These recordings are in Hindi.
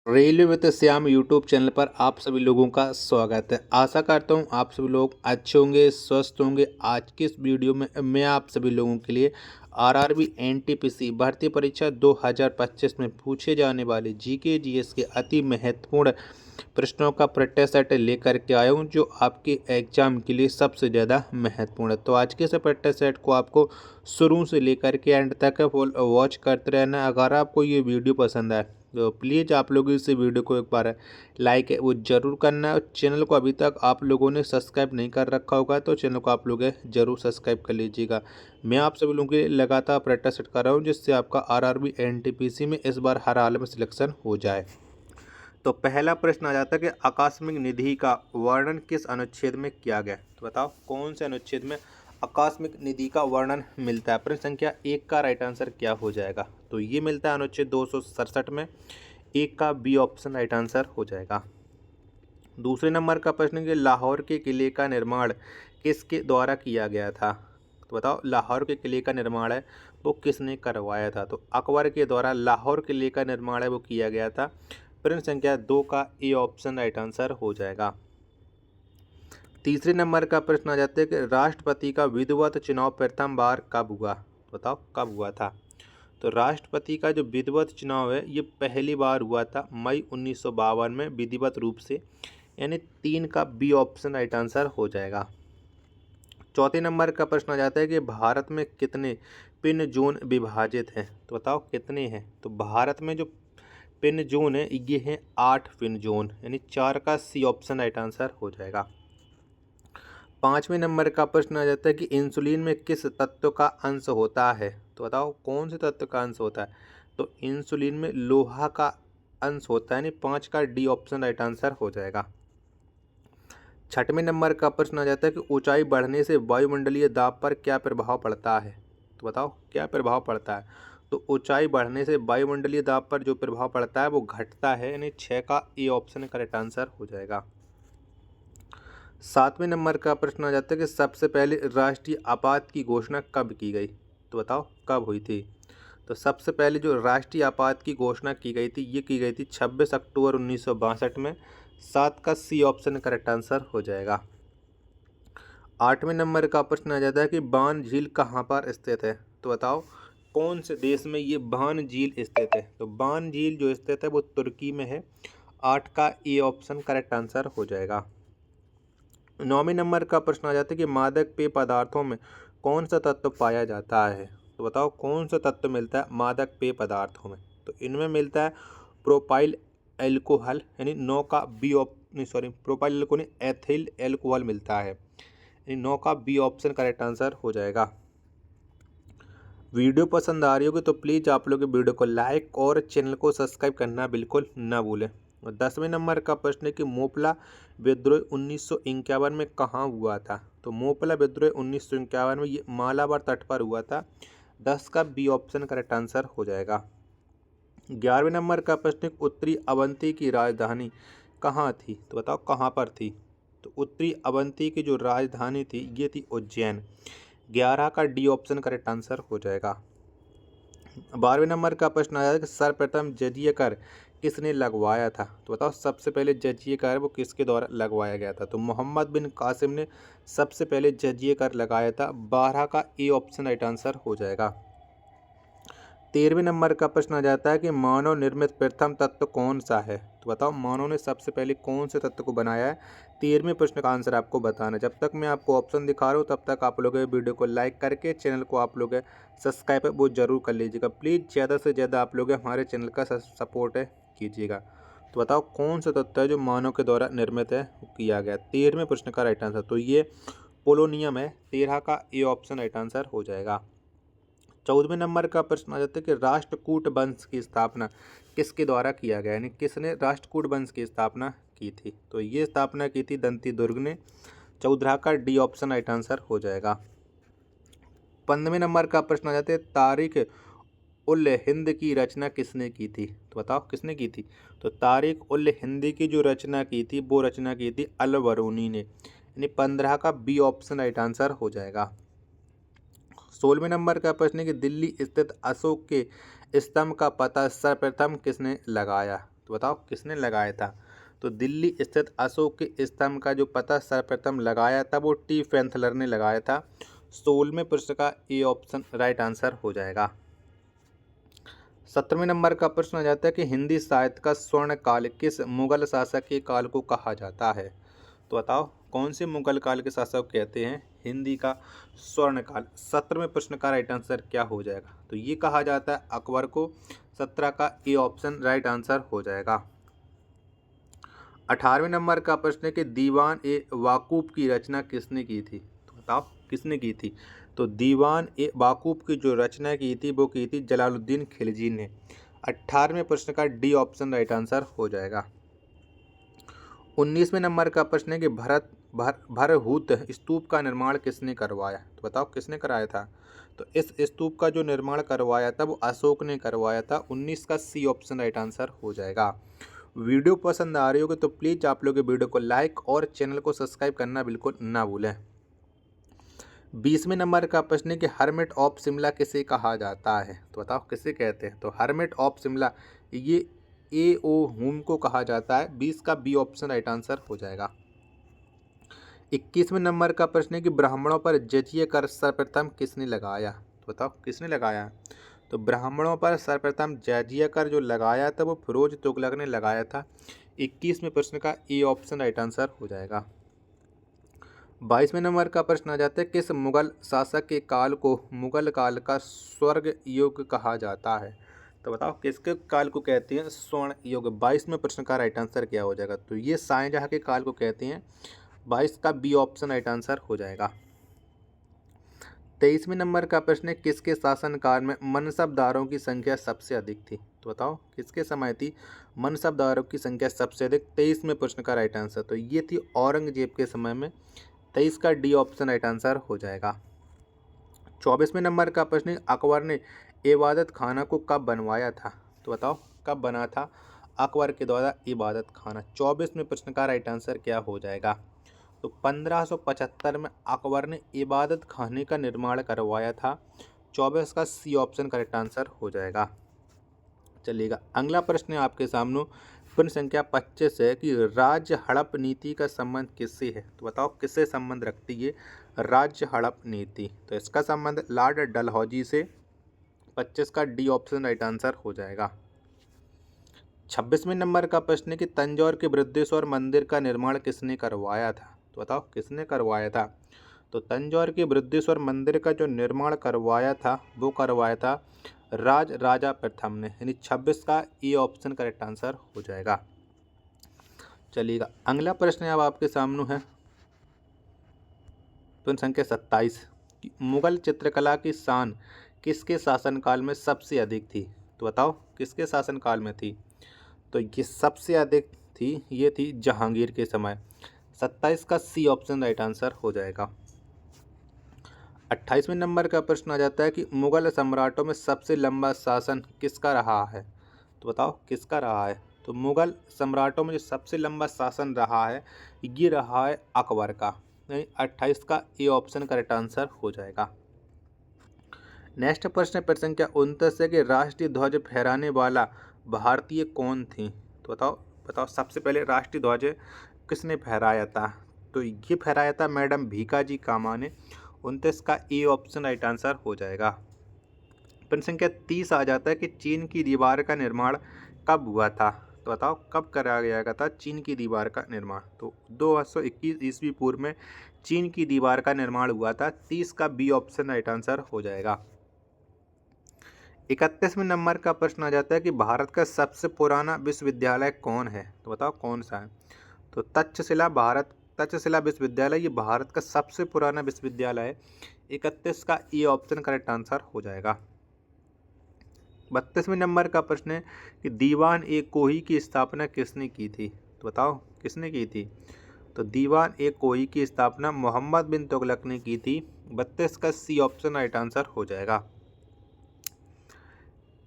Railway with Shyam YouTube channel पर आप सभी लोगों का स्वागत है। आशा करता हूं आप सभी लोग अच्छे होंगे, स्वस्थ होंगे। आज की इस वीडियो में मैं आप सभी लोगों के लिए आरआरबी एनटीपीसी भर्ती परीक्षा 2025 में पूछे जाने वाले जीके जीएस के अति महत्वपूर्ण प्रश्नों का प्रैक्टिस सेट लेकर के आया हूं, जो आपके एग्जाम के लिए सबसे ज़्यादा महत्वपूर्ण है। तो आज के इस प्रैक्टिस सेट को आपको शुरू से लेकर के एंड तक फुल वॉच करते रहना। अगर आपको ये वीडियो पसंद आए तो प्लीज़ आप लोग इस वीडियो को एक बार लाइक वो ज़रूर करना है। और चैनल को अभी तक आप लोगों ने सब्सक्राइब नहीं कर रखा होगा तो चैनल को आप लोग ज़रूर सब्सक्राइब कर लीजिएगा। मैं आप सभी लोगों के लिए लगातार प्रैक्टिस सेट कर रहा हूँ, जिससे आपका आरआरबी एनटीपीसी में इस बार हर हाल में सिलेक्शन हो जाए। तो पहला प्रश्न आ जाता है कि आकस्मिक निधि का वर्णन किस अनुच्छेद में किया गया। तो बताओ कौन से अनुच्छेद में आकस्मिक निधि का वर्णन मिलता है। प्रश्न संख्या 1 का राइट आंसर क्या हो जाएगा। तो ये मिलता है अनुच्छेद 267 में। 1 का बी ऑप्शन राइट आंसर हो जाएगा। दूसरे नंबर का प्रश्न कि लाहौर के किले का निर्माण किसके द्वारा किया गया था। तो बताओ लाहौर के किले का निर्माण है वो किसने करवाया था। तो अकबर के द्वारा लाहौर किले का निर्माण है वो किया गया था। प्रश्न संख्या 2 का ए ऑप्शन राइट आंसर हो जाएगा। तीसरे नंबर का प्रश्न आ जाता है कि राष्ट्रपति का विधिवत चुनाव प्रथम बार कब हुआ। बताओ कब हुआ था। तो राष्ट्रपति का जो विधिवत चुनाव है ये पहली बार हुआ था मई 1952 में विधिवत रूप से, यानी 3 का बी ऑप्शन राइट आंसर हो जाएगा। चौथे नंबर का प्रश्न आ जाता है कि भारत में कितने पिन जोन विभाजित हैं। तो बताओ कितने हैं। तो भारत में जो पिन जोन है ये है 8 पिन जोन, यानी 4 का सी ऑप्शन राइट आंसर हो जाएगा। पाँचवें नंबर का प्रश्न आ जाता है कि इंसुलिन में किस तत्व का अंश होता है। तो बताओ कौन से तत्व का अंश होता है। तो इंसुलिन में लोहा का अंश होता है, यानी 5 का डी ऑप्शन राइट आंसर हो जाएगा। छठवें नंबर का प्रश्न आ जाता है कि ऊंचाई बढ़ने से वायुमंडलीय दाब पर क्या प्रभाव पड़ता है। तो बताओ क्या प्रभाव पड़ता है। तो ऊंचाई बढ़ने से वायुमंडलीय दाब पर जो प्रभाव पड़ता है वो घटता है, यानी 6 का ए ऑप्शन करेक्ट आंसर हो जाएगा। सातवें नंबर का प्रश्न आ जाता है कि सबसे पहले राष्ट्रीय आपात की घोषणा कब की गई। तो बताओ कब हुई थी। तो सबसे पहले जो राष्ट्रीय आपात की घोषणा की गई थी ये की गई थी 26 अक्टूबर 1962 में। 7 का सी ऑप्शन करेक्ट आंसर हो जाएगा। आठवें नंबर का प्रश्न आ जाता है कि बान झील कहाँ पर स्थित है। तो बताओ कौन से देश में ये बान झील स्थित है। तो बान झील जो स्थित है वो तुर्की में है। 8 का ए ऑप्शन करेक्ट आंसर हो जाएगा। नौवें नंबर का प्रश्न आ जाता है कि मादक पेय पदार्थों में कौन सा तत्व पाया जाता है। तो बताओ कौन सा तत्व मिलता है मादक पेय पदार्थों में। तो इनमें मिलता है प्रोपाइल एल्कोहल, यानी 9 का B propyl alcohol ethyl alcohol मिलता है, यानी 9 का बी ऑप्शन करेक्ट आंसर हो जाएगा। वीडियो पसंद आ रही होगी तो प्लीज़ आप लोग वीडियो को लाइक और चैनल को सब्सक्राइब करना बिल्कुल ना भूलें। और 10वें नंबर का प्रश्न है कि मोपला विद्रोह 1951 में कहाँ हुआ था। तो मोपला विद्रोह 1951 में ये मालाबार तट पर हुआ था। 10 का बी ऑप्शन करेक्ट आंसर हो जाएगा। 11वें नंबर का प्रश्न है उत्तरी अवंती की राजधानी कहाँ थी। तो बताओ कहाँ पर थी। तो उत्तरी अवंती की जो राजधानी थी ये थी उज्जैन। 11 का डी ऑप्शन करेक्ट आंसर हो जाएगा। 12वें नंबर का प्रश्न आया कि सर्वप्रथम जजिया कर किसने लगवाया था। तो बताओ सबसे पहले जजिया कर वो किसके द्वारा लगवाया गया था। तो मोहम्मद बिन कासिम ने सबसे पहले जजिया कर लगाया था। 12 का ए ऑप्शन राइट आंसर हो जाएगा। 13वें नंबर का प्रश्न आ जाता है कि मानव निर्मित प्रथम तत्व कौन सा है। तो बताओ मानव ने सबसे पहले कौन से तत्व को बनाया है। 13वें प्रश्न का आंसर आपको बताना है। जब तक मैं आपको ऑप्शन दिखा रहा हूँ तब तक आप लोग वीडियो को लाइक करके चैनल को आप लोग सब्सक्राइब वो जरूर कर लीजिएगा। प्लीज़ ज़्यादा से ज़्यादा आप लोग हमारे चैनल का सपोर्ट कीजिएगा। तो बताओ कौन सा तत्व है जो मानव के द्वारा निर्मित है किया गया। 13वें प्रश्न का राइट आंसर तो ये पोलोनियम है। 13 का ए ऑप्शन राइट आंसर हो जाएगा। 14वें नंबर का प्रश्न आ जाता है कि राष्ट्रकूट वंश की स्थापना किसके द्वारा किया गया, यानी किसने राष्ट्रकूट वंश की स्थापना की थी। तो ये स्थापना की थी दंती दुर्ग ने। 14 का डी ऑप्शन राइट आंसर हो जाएगा। 15वें नंबर का प्रश्न आ जाता है तारिक उल हिंद की रचना किसने की थी। तो बताओ किसने की थी। तो तारिक उल हिंद की जो रचना की थी वो रचना की थी अल बरूनी ने, यानी 15 का बी ऑप्शन राइट आंसर हो जाएगा। 16वें नंबर का प्रश्न है कि दिल्ली स्थित अशोक के स्तंभ का पता सर्वप्रथम किसने लगाया। तो बताओ किसने लगाया था? तो दिल्ली स्थित अशोक के स्तंभ का जो पता सर्वप्रथम लगाया था वो टी पैंथलर ने लगाया था। 16वें प्रश्न का ए ऑप्शन राइट आंसर हो जाएगा। 17वें नंबर का प्रश्न आ जाता है कि हिंदी साहित्य का स्वर्ण काल किस मुगल शासक के काल को कहा जाता है? तो बताओ कौन से मुगल काल के शासक कहते हैं हिंदी का स्वर्ण काल? 17वें प्रश्न का राइट आंसर क्या हो जाएगा? तो ये कहा जाता है अकबर को। 17 का ए ऑप्शन राइट आंसर हो जाएगा। 18वें नंबर का प्रश्न है कि दीवान ए वाकूफ की रचना किसने की थी? तो बताओ किसने की थी? तो दीवान ए वाकूफ की जो रचना की थी वो की थी जलालुद्दीन खिलजी ने। 18वें प्रश्न का डी ऑप्शन राइट आंसर हो जाएगा। 19वें नंबर का प्रश्न है कि भरहुत स्तूप का निर्माण किसने करवाया? तो बताओ किसने कराया था? तो इस स्तूप का जो निर्माण करवाया था वो अशोक ने करवाया था। 19 का सी ऑप्शन राइट आंसर हो जाएगा। वीडियो पसंद आ रही होगी तो प्लीज़ आप लोग वीडियो को लाइक और चैनल को सब्सक्राइब करना बिल्कुल ना भूलें। 20वें नंबर का प्रश्न है कि हर्मिट ऑफ शिमला किसे कहा जाता है? तो बताओ किसे कहते हैं? तो हर्मिट ऑफ शिमला ये ए ओ हुम को कहा जाता है। 20 का बी ऑप्शन राइट आंसर हो जाएगा। 21वें नंबर का प्रश्न है कि ब्राह्मणों पर जजिया कर सर्वप्रथम किसने लगाया? तो बताओ किसने लगाया? तो ब्राह्मणों पर सर्वप्रथम जजिया कर जो लगाया था वो फिरोज तुगलक ने लगाया था। 21वें प्रश्न का ए ऑप्शन राइट आंसर हो जाएगा। 22वें नंबर का प्रश्न आ जाता है किस मुगल शासक के काल को मुगल काल का स्वर्ग युग कहा जाता है? तो बताओ किसके काल को कहते हैं स्वर्ण युग? 22वें प्रश्न का राइट आंसर क्या हो जाएगा? तो ये शाहजहां के काल को कहते हैं। 22 का बी ऑप्शन राइट आंसर हो जाएगा। 23वें नंबर का प्रश्न है किसके शासनकाल में मनसबदारों की संख्या सबसे अधिक थी? तो बताओ किसके समय थी मनसबदारों की संख्या सबसे अधिक? 23वें प्रश्न का राइट आंसर तो ये थी औरंगजेब के समय में। 23 का डी ऑप्शन राइट आंसर हो जाएगा। 24वें नंबर का प्रश्न है अकबर ने इबादत खाना को कब बनवाया था? तो बताओ कब बना था अकबर के द्वारा इबादत खाना? 24वें प्रश्न का राइट आंसर क्या हो जाएगा? तो 1575 में अकबर ने इबादत खाने का निर्माण करवाया था। 24 का सी ऑप्शन करेक्ट आंसर हो जाएगा। चलिएगा अगला प्रश्न है आपके सामने प्रश्न संख्या 25 है कि राज्य हड़प नीति का संबंध किससे है? तो बताओ किससे संबंध रखती है राज्य हड़प नीति? तो इसका संबंध लॉर्ड डलहौजी से। 25 का डी ऑप्शन राइट आंसर हो जाएगा। 26वें नंबर का प्रश्न है कि तंजौर के बृहदेश्वर मंदिर का निर्माण किसने करवाया था? तो बताओ किसने करवाया था? तो तंजौर के बृहदेश्वर मंदिर का जो निर्माण करवाया था वो करवाया था राजा प्रथम ने। यानी 26 का ए ऑप्शन करेक्ट आंसर हो जाएगा। चलिएगा अगला प्रश्न अब आपके सामने है प्रश्न संख्या 27 कि मुगल चित्रकला की शान किसके शासनकाल में सबसे अधिक थी? तो बताओ किसके शासनकाल में थी? तो ये सबसे अधिक थी ये थी जहांगीर के समय। 27 का सी ऑप्शन राइट आंसर हो जाएगा। 28वें नंबर का प्रश्न आ जाता है कि मुगल सम्राटों में सबसे लंबा शासन किसका रहा है? तो बताओ किसका रहा है? तो मुगल सम्राटों में जो सबसे लंबा शासन रहा है ये रहा है अकबर का। नहीं 28 का ए ऑप्शन करेक्ट आंसर हो जाएगा। नेक्स्ट प्रश्न प्रश्न संख्या 29 है कि राष्ट्रीय ध्वज फहराने वाला भारतीय कौन थी? तो बताओ सबसे पहले राष्ट्रीय ध्वज किसने फहराया था? तो ये फहराया था मैडम भीकाजी कामा ने। 29 का ए ऑप्शन राइट आंसर हो जाएगा। प्रश्न संख्या 30 आ जाता है कि चीन की दीवार का निर्माण कब हुआ था? तो बताओ कब कराया गया था चीन की दीवार का निर्माण? तो 221 ईस्वी पूर्व में चीन की दीवार का निर्माण हुआ था। 30 का बी ऑप्शन राइट आंसर हो जाएगा। 31वें नंबर का प्रश्न आ जाता है कि भारत का सबसे पुराना विश्वविद्यालय कौन है? तो बताओ कौन सा है? तो तक्षशिला विश्वविद्यालय ये भारत का सबसे पुराना विश्वविद्यालय है। 31 का ए ऑप्शन करेक्ट आंसर हो जाएगा। 32वें नंबर का प्रश्न है कि दीवान ए कोही की स्थापना किसने की थी? तो बताओ किसने की थी? तो दीवान ए कोही की स्थापना मोहम्मद बिन तुगलक ने की थी। 32 का सी ऑप्शन राइट आंसर हो जाएगा।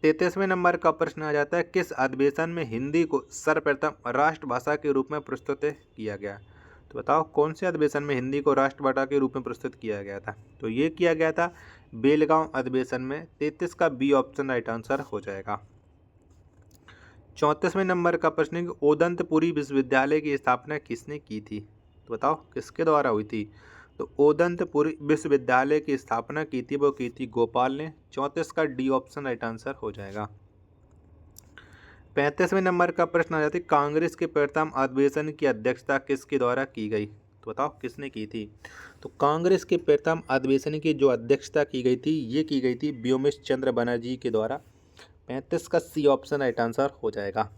33वें नंबर का प्रश्न आ जाता है किस अधिवेशन में हिंदी को सर्वप्रथम राष्ट्रभाषा के रूप में प्रस्तुत किया गया? तो बताओ कौन से अधिवेशन में हिंदी को राष्ट्रभाषा के रूप में प्रस्तुत किया गया था? तो ये किया गया था बेलगांव अधिवेशन में। 33 का बी ऑप्शन राइट आंसर हो जाएगा। 34वें नंबर का प्रश्न है कि ओदंतपुरी विश्वविद्यालय की स्थापना किसने की थी? तो बताओ किसके द्वारा हुई थी? तो ओदंतपुरी विश्वविद्यालय की स्थापना की थी, वो की थी गोपाल ने। 34 का डी ऑप्शन राइट आंसर हो जाएगा। 35वें नंबर का प्रश्न आ जाता है, कांग्रेस के प्रथम अधिवेशन की अध्यक्षता किसके द्वारा की गई? तो बताओ किसने की थी? तो कांग्रेस के प्रथम अधिवेशन की जो अध्यक्षता की गई थी, ये की गई थी व्योमेश चंद्र बनर्जी के द्वारा। 35 का सी ऑप्शन राइट आंसर हो जाएगा।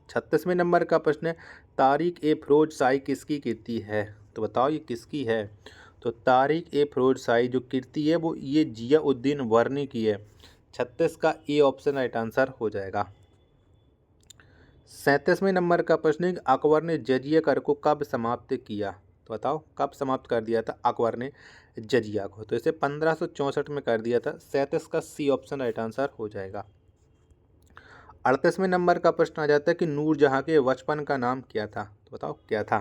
36वें नंबर का प्रश्न है, तारिक ए फिरोज शाही किसकी कृति है? तो बताओ ये किसकी है? तो तारिक ए फिरोज शाही जो कृति है वो ये जियाउद्दीन वर्नी की है। 36 का ए ऑप्शन राइट आंसर हो जाएगा। 37वें नंबर का प्रश्न है, अकबर ने जजिया कर को कब समाप्त किया? तो बताओ कब समाप्त कर दिया था अकबर ने जजिया को? तो इसे 1564 में कर दिया था। 37 का सी ऑप्शन राइट आंसर हो जाएगा। 38वें नंबर का प्रश्न आ जाता है कि नूरजहां के बचपन का नाम क्या था? तो बताओ क्या था?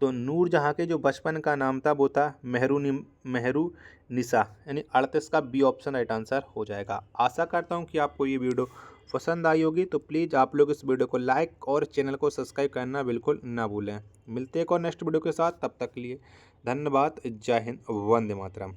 तो नूरजहां के जो बचपन का नाम था वो था मेहरू निसा, यानी 38 का बी ऑप्शन राइट आंसर हो जाएगा। आशा करता हूँ कि आपको ये वीडियो पसंद आई होगी, तो प्लीज़ आप लोग इस वीडियो को लाइक और चैनल को सब्सक्राइब करना बिल्कुल ना भूलें। मिलते हैं एक और नेक्स्ट वीडियो के साथ, तब तक के लिए धन्यवाद। जय हिंद, वंदे मातरम।